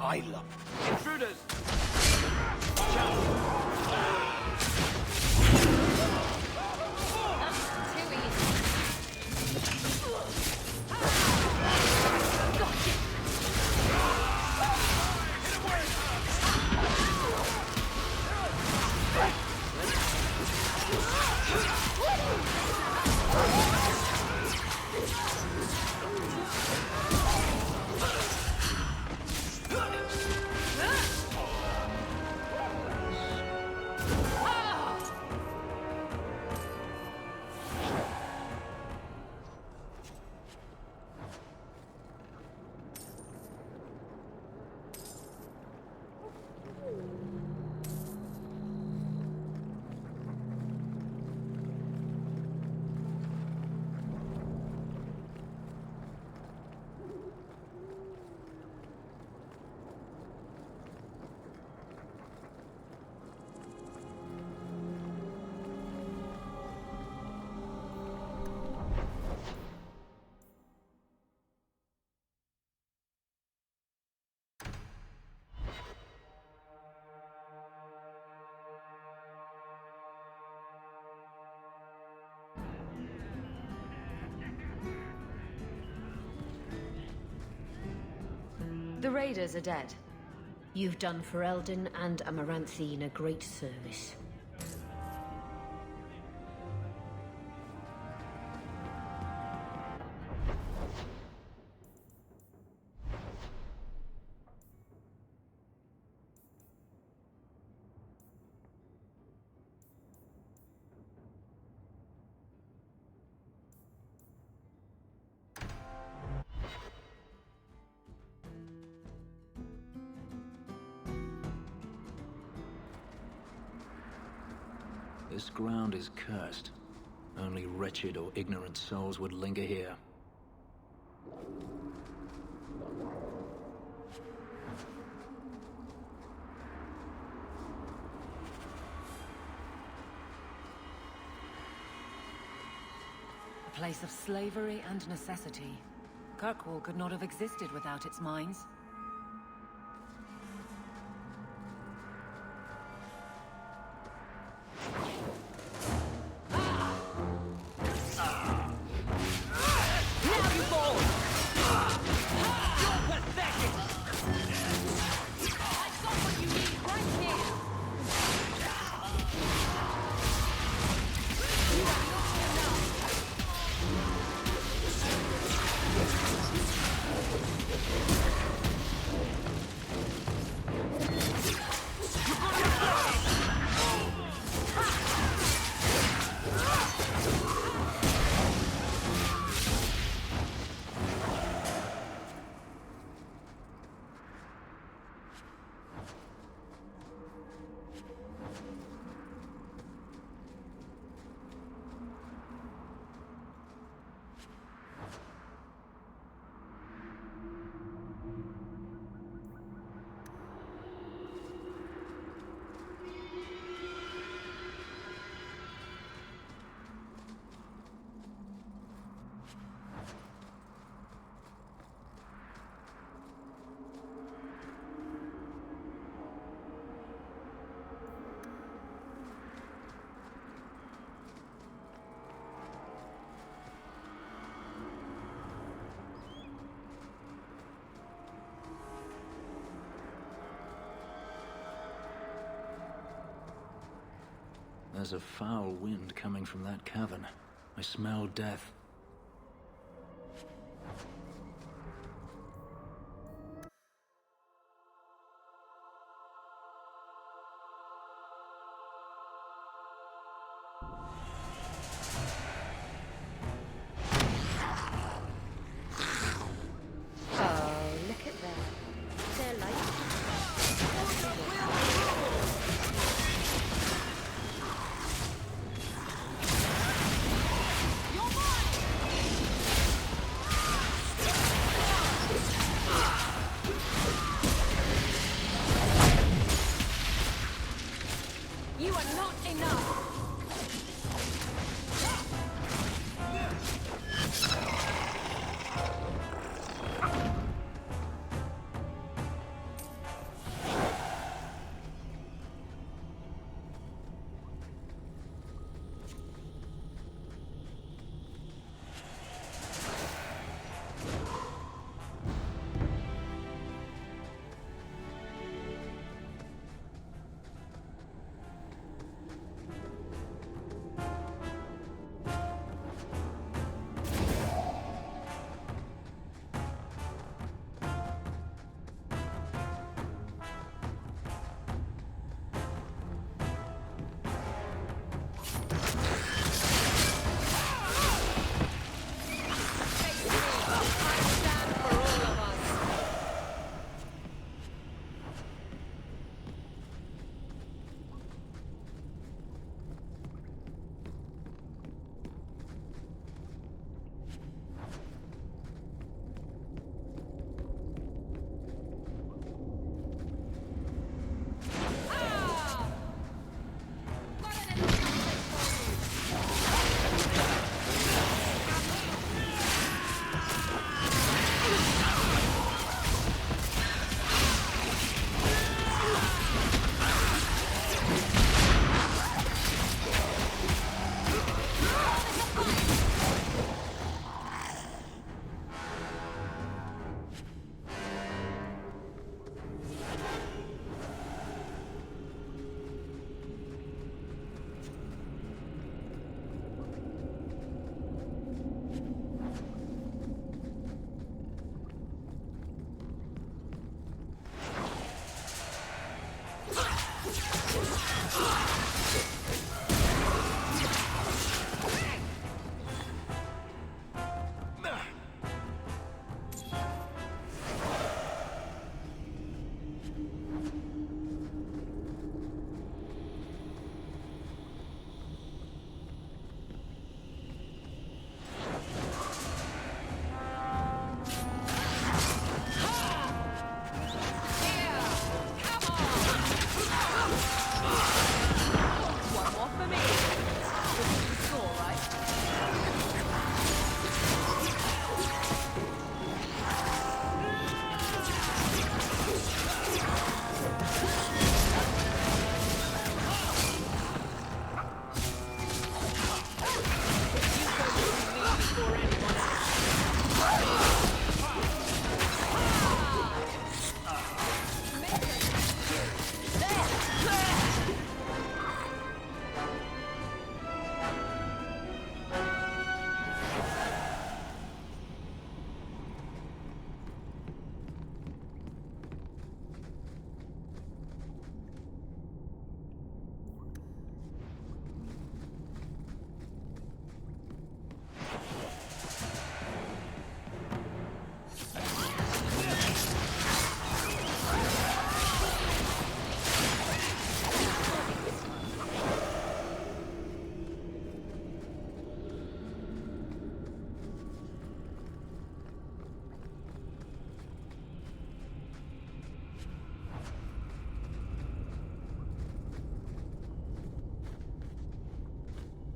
I love intruders. The raiders are dead. You've done Ferelden and Amaranthine a great service. This ground is cursed. Only wretched or ignorant souls would linger here. A place of slavery and necessity. Kirkwall could not have existed without its mines. There's a foul wind coming from that cavern. I smell death.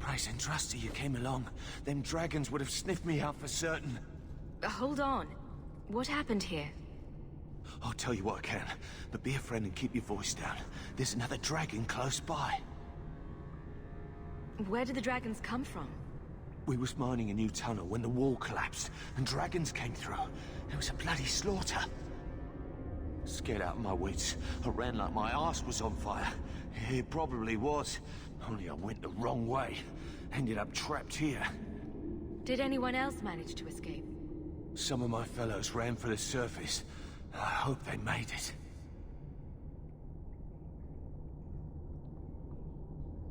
Nice and trusty you came along. Them dragons would have sniffed me out for certain. Hold on. What happened here? I'll tell you what I can, but be a friend and keep your voice down. There's another dragon close by. Where did the dragons come from? We was mining a new tunnel when the wall collapsed, and dragons came through. There was a bloody slaughter. Scared out of my wits, I ran like my arse was on fire. It probably was, only I went the wrong way. Ended up trapped here. Did anyone else manage to escape? Some of my fellows ran for the surface. I hope they made it.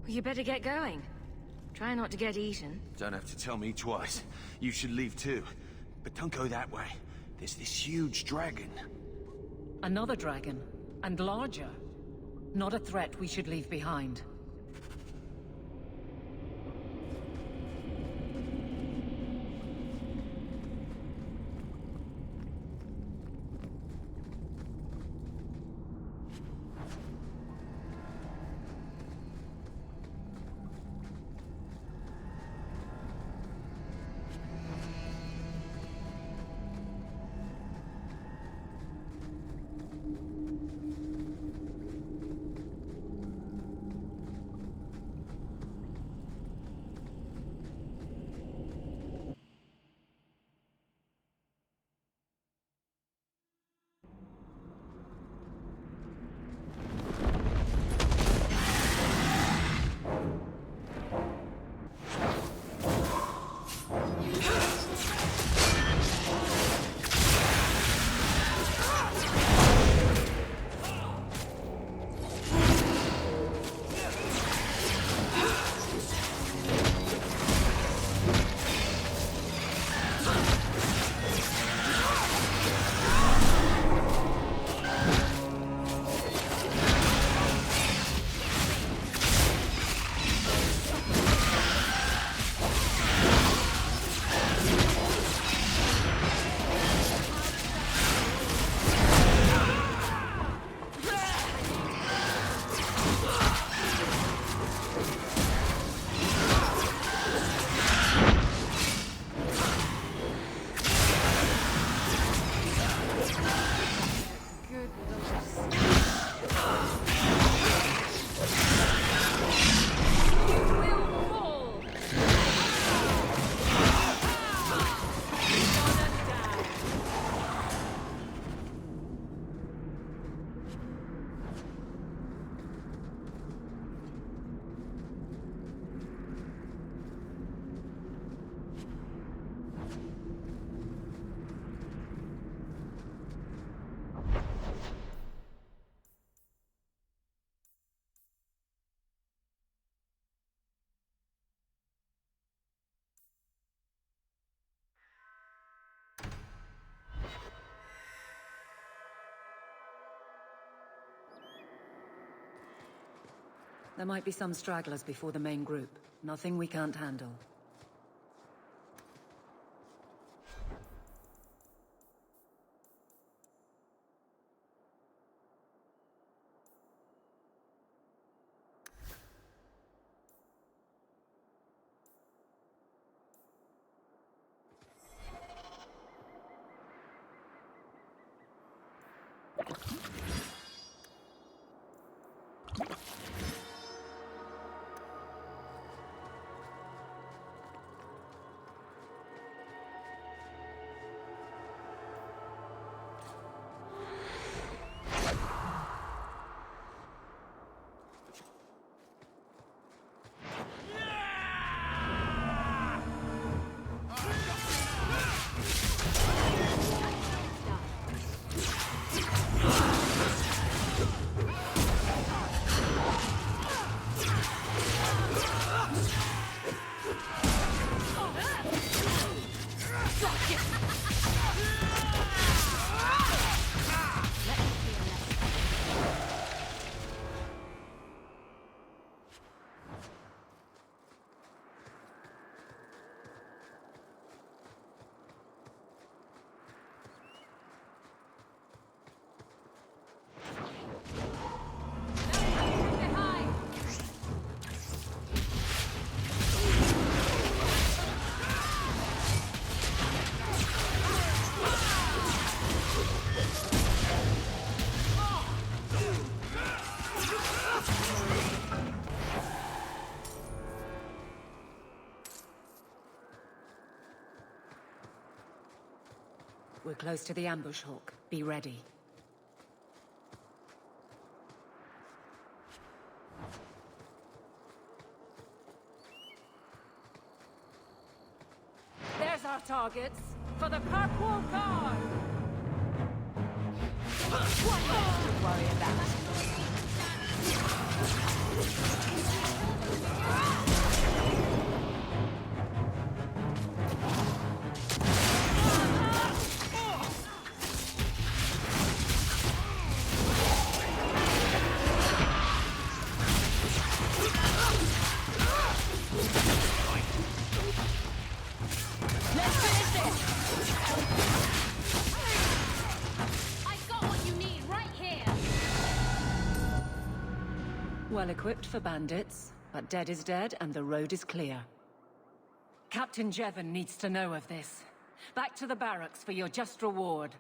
You better get going. Try not to get eaten. Don't have to tell me twice. You should leave too. But don't go that way. There's this huge dragon. Another dragon, and larger. Not a threat we should leave behind. There might be some stragglers before the main group. Nothing we can't handle. We're close to the ambush hawk. Be ready. There's our targets for the Kirkwall Guard! What else to worry about? Well equipped for bandits, but dead is dead and the road is clear. Captain Jevon needs to know of this. Back to the barracks for your just reward.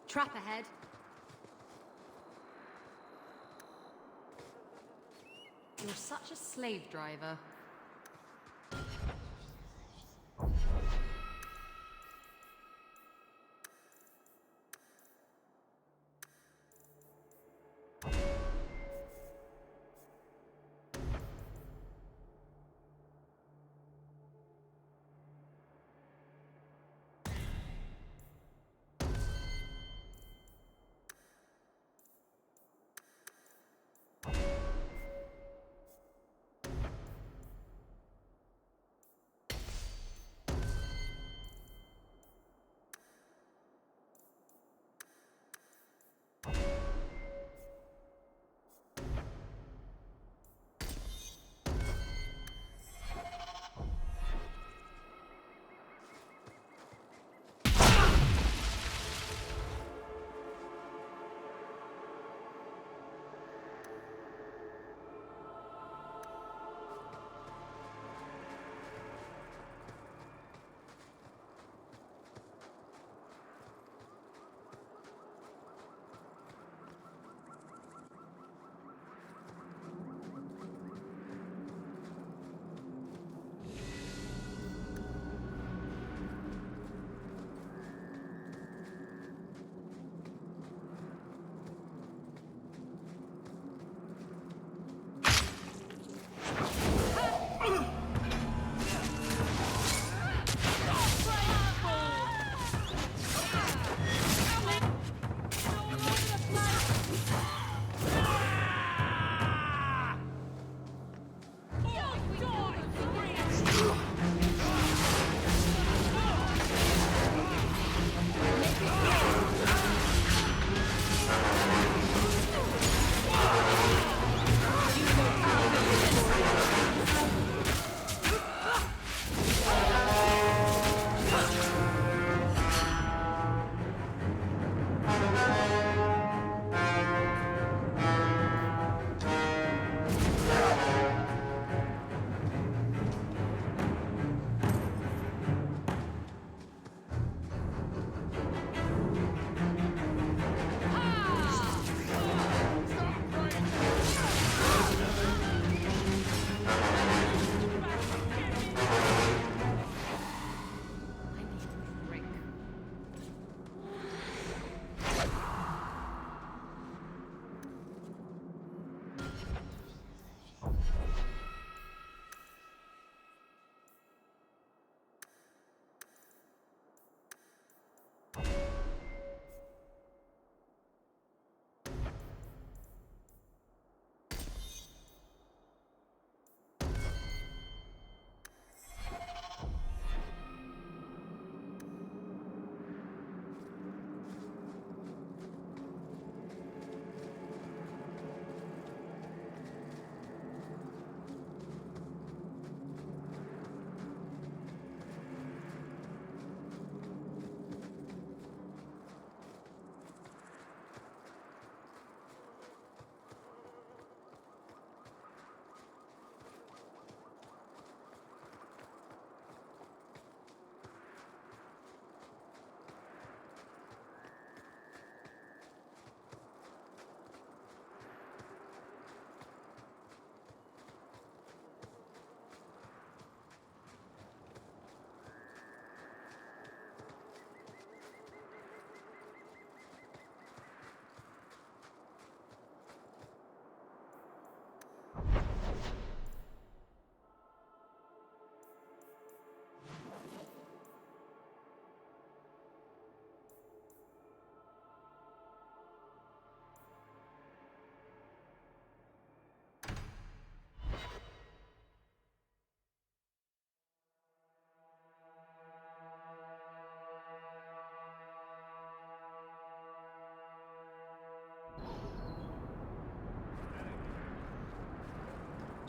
Trap ahead. You're such a slave driver.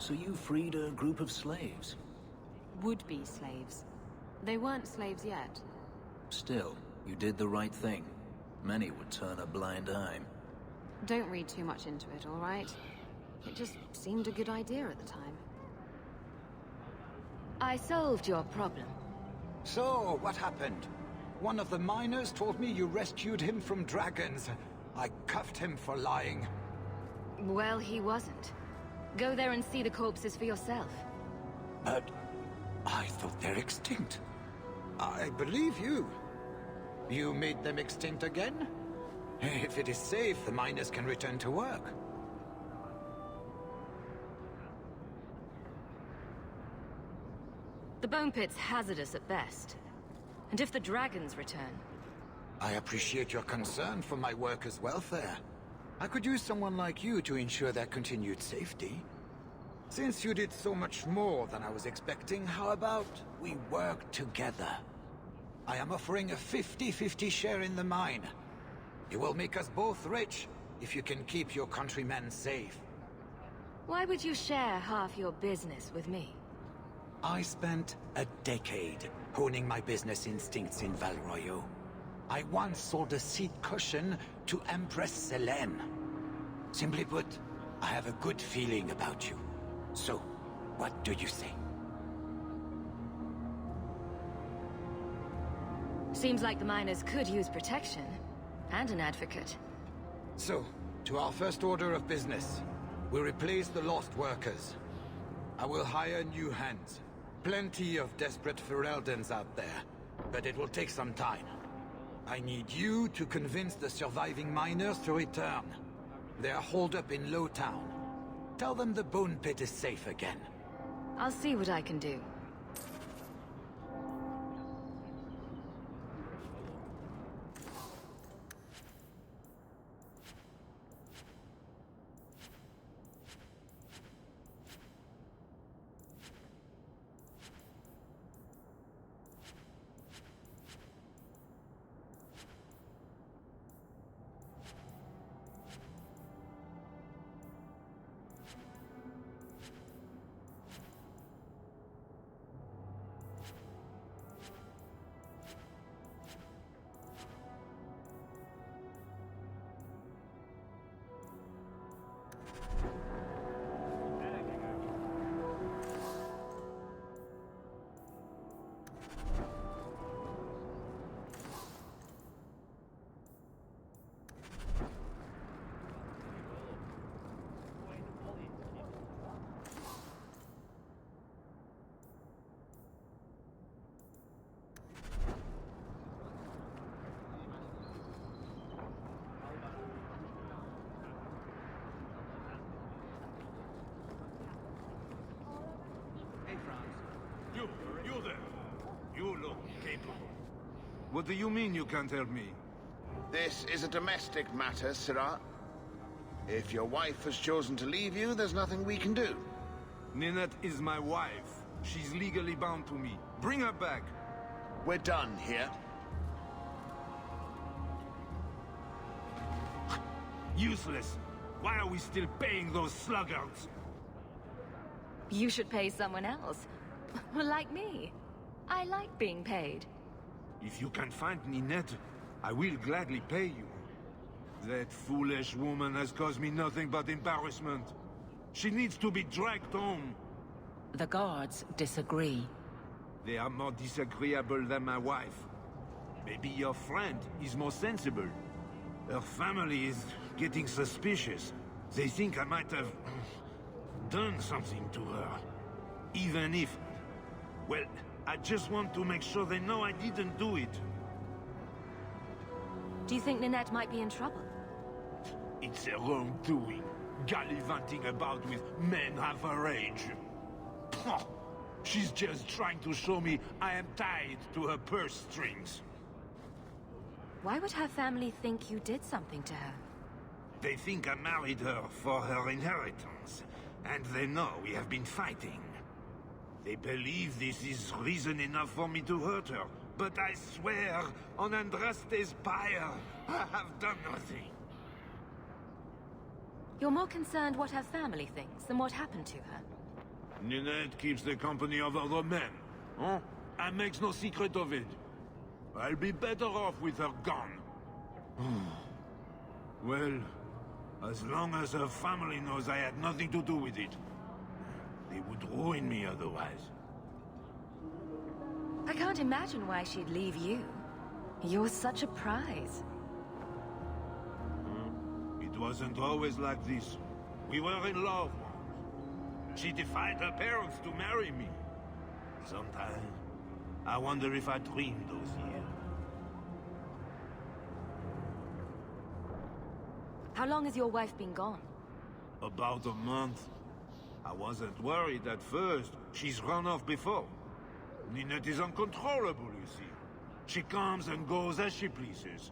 So you freed a group of slaves? Would-be slaves. They weren't slaves yet. Still, you did the right thing. Many would turn a blind eye. Don't read too much into it, all right? It just seemed a good idea at the time. I solved your problem. So, what happened? One of the miners told me you rescued him from dragons. I cuffed him for lying. Well, he wasn't. Go there and see the corpses for yourself. But I thought they're extinct. I believe you. You made them extinct again? If it is safe, the miners can return to work. The bone pit's hazardous at best. And if the dragons return... I appreciate your concern for my workers' welfare. I could use someone like you to ensure their continued safety. Since you did so much more than I was expecting, how about we work together? I am offering a 50-50 share in the mine. It will make us both rich if you can keep your countrymen safe. Why would you share half your business with me? I spent a decade honing my business instincts in Val Royeaux. I once sold a seat cushion to Empress Selene. Simply put, I have a good feeling about you. So, what do you say? Seems like the miners could use protection. And an advocate. So, to our first order of business. We replace the lost workers. I will hire new hands. Plenty of desperate Ferelden's out there. But it will take some time. I need you to convince the surviving miners to return. They are holed up in Lowtown. Tell them the bone pit is safe again. I'll see what I can do. You there. You look capable. What do you mean you can't help me? This is a domestic matter, Sirrah. If your wife has chosen to leave you, there's nothing we can do. Ninette is my wife. She's legally bound to me. Bring her back. We're done here. Useless. Why are we still paying those sluggards? You should pay someone else. Like me. I like being paid. If you can find Ninette, I will gladly pay you. That foolish woman has caused me nothing but embarrassment. She needs to be dragged home. The guards disagree. They are more disagreeable than my wife. Maybe your friend is more sensible. Her family is getting suspicious. They think I might have done something to her. Even if... well, I just want to make sure they know I didn't do it. Do you think Ninette might be in trouble? It's her own doing. Gallivanting about with men half her age. She's just trying to show me I am tied to her purse strings. Why would her family think you did something to her? They think I married her for her inheritance. And they know we have been fighting. They believe this is reason enough for me to hurt her. But I swear, on Andraste's pyre, I have done nothing. You're more concerned what her family thinks than what happened to her. Ninette keeps the company of other men, huh? And makes no secret of it. I'll be better off with her gone. Well, as long as her family knows I had nothing to do with it, they would ruin me otherwise. I can't imagine why she'd leave you. You're such a prize. It wasn't always like this. We were in love once. She defied her parents to marry me. Sometimes, I wonder if I dreamed those years. How long has your wife been gone? About a month. I wasn't worried at first. She's run off before. Ninette is uncontrollable, you see. She comes and goes as she pleases.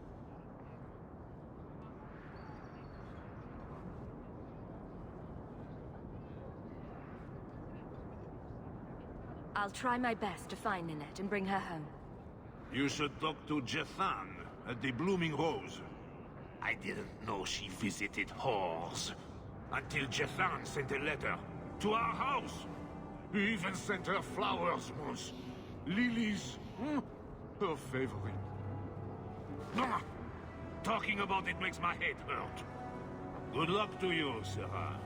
I'll try my best to find Ninette and bring her home. You should talk to Jethan at the Blooming Rose. I didn't know she visited whores. Until Jethan sent a letter to our house. He even sent her flowers once. Lilies. Her favorite. No! Talking about it makes my head hurt. Good luck to you, Sarah.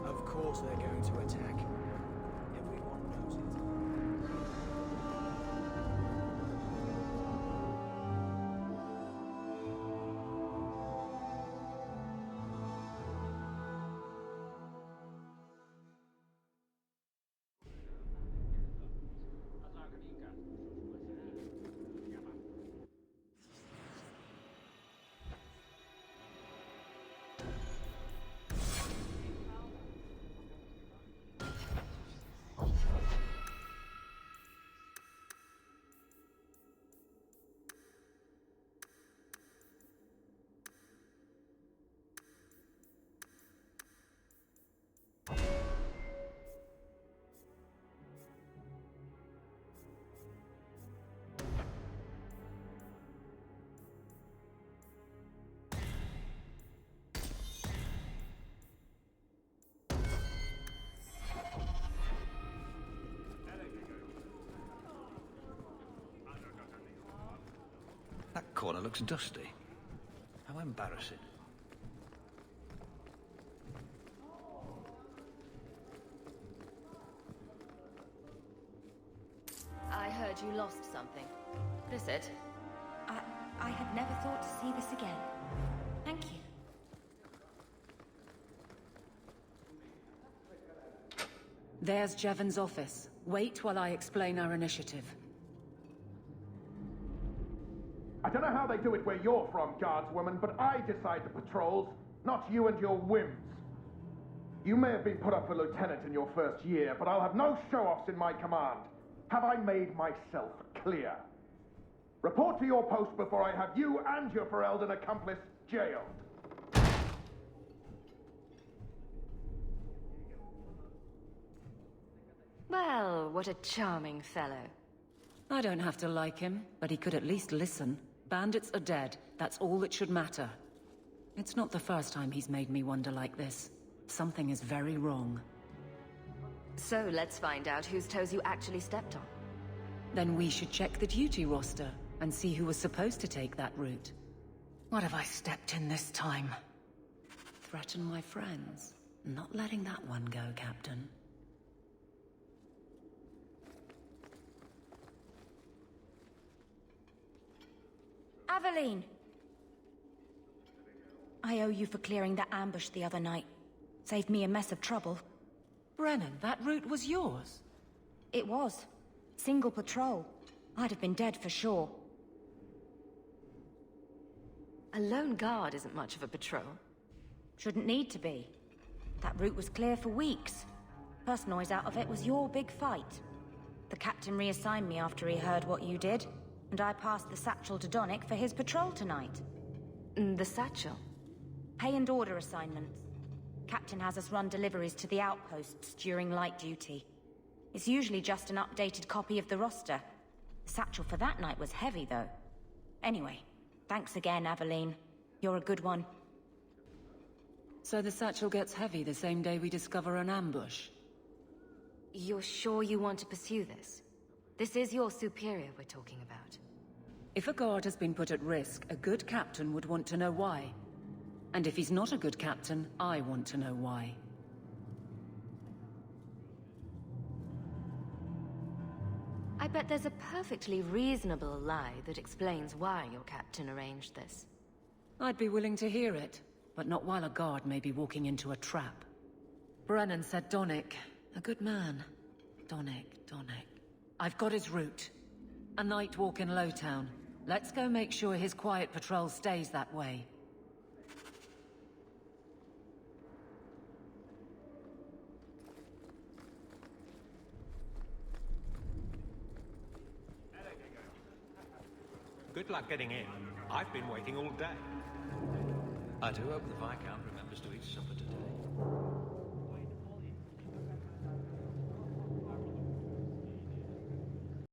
Of course they're going to attack. Everyone knows it. That corner looks dusty. How embarrassing. I heard you lost something. This it? I had never thought to see this again. Thank you. There's Jevon's office. Wait while I explain our initiative. I don't know how they do it where you're from, guardswoman, but I decide the patrols, not you and your whims. You may have been put up for lieutenant in your first year, but I'll have no show-offs in my command. Have I made myself clear? Report to your post before I have you and your Ferelden accomplice jailed. Well, what a charming fellow. I don't have to like him, but he could at least listen. Bandits are dead. That's all that should matter. It's not the first time he's made me wonder like this. Something is very wrong. So let's find out whose toes you actually stepped on. Then we should check the duty roster and see who was supposed to take that route. What have I stepped in this time? Threaten my friends. Not letting that one go, Captain. Aveline! I owe you for clearing that ambush the other night. Saved me a mess of trouble. Brennan, that route was yours? It was. Single patrol. I'd have been dead for sure. A lone guard isn't much of a patrol. Shouldn't need to be. That route was clear for weeks. First noise out of it was your big fight. The captain reassigned me after he heard what you did, and I passed the satchel to Donnick for his patrol tonight. The satchel? Pay and order assignments. Captain has us run deliveries to the outposts during light duty. It's usually just an updated copy of the roster. The satchel for that night was heavy, though. Anyway, thanks again, Aveline. You're a good one. So the satchel gets heavy the same day we discover an ambush? You're sure you want to pursue this? This is your superior we're talking about. If a guard has been put at risk, a good captain would want to know why. And if he's not a good captain, I want to know why. I bet there's a perfectly reasonable lie that explains why your captain arranged this. I'd be willing to hear it, but not while a guard may be walking into a trap. Brennan said Donnick. A good man. Donnick. I've got his route. A night walk in Lowtown. Let's go make sure his quiet patrol stays that way. Good luck getting in. I've been waiting all day. I do hope the Viscount remembers to eat supper today.